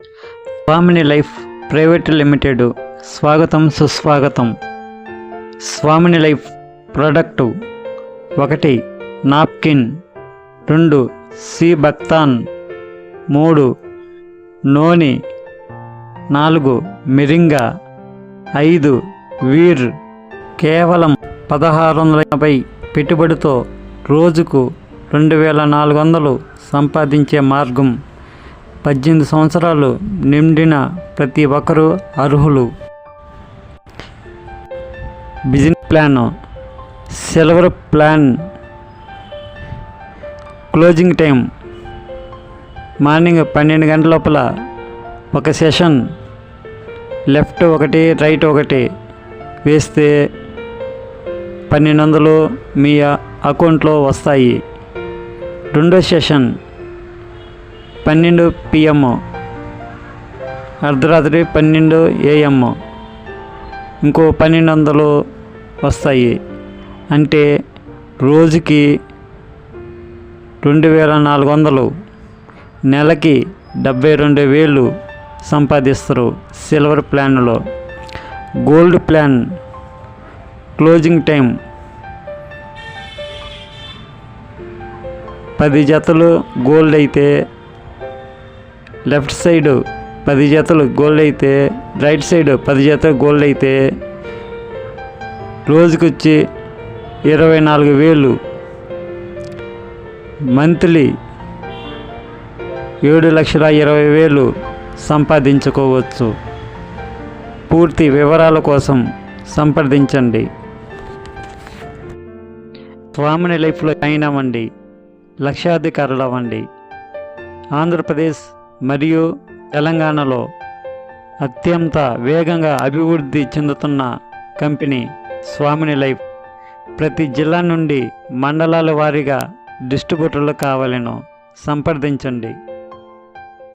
స్వామిని life private limited స్వాగతం సుస్వాగతం. స్వామిని లైఫ్ ప్రోడక్టు 1 నాప్కిన్, 2 సి బక్తాన్, 3 నోని, 4 మిరింగా, 5 వీర్. కేవలం 1650 పెట్టుబడితో రోజుకు 2400 సంపాదించే మార్గం. 18 సంవత్సరాలు నిండిన ప్రతి ఒక్కరూ అర్హులు. Business plan, silver plan. Closing time morning 12 గంటల లోపల ఒక సెషన్, లెఫ్ట్ 1 రైట్ 1 వేస్తే 1200 మీ అకౌంట్లో వస్తాయి. రెండో సెషన్ 12 PM, అర్ధరాత్రి 12 AM, ఇంకో 1200 వస్తాయి. అంటే రోజుకి 2400, నెలకి 72,000 సంపాదిస్తారు సిల్వర్ ప్లాన్లో. గోల్డ్ ప్లాన్ క్లోజింగ్ టైం 10 జతలు గోల్డ్ అయితే లెఫ్ట్ సైడ్ 10 జతలు గోల్డ్ అయితే రైట్ సైడ్ 10 జతలు గోల్డ్ అయితే రోజుకొచ్చి 24,000. మంత్లీ 7,20,000 సంపాదించుకోవచ్చు. పూర్తి వివరాల కోసం సంప్రదించండి. స్వామిని లైఫ్లో జాయిన్ అవ్వండి, లక్షాధికారులు అవ్వండి. ఆంధ్రప్రదేశ్ మరియు తెలంగాణలో అత్యంత వేగంగా అభివృద్ధి చెందుతున్న కంపెనీ స్వామిని లైఫ్. ప్రతి జిల్లా నుండి మండలాల వారీగా డిస్ట్రిబ్యూటర్లు కావాలను సంప్రదించండి.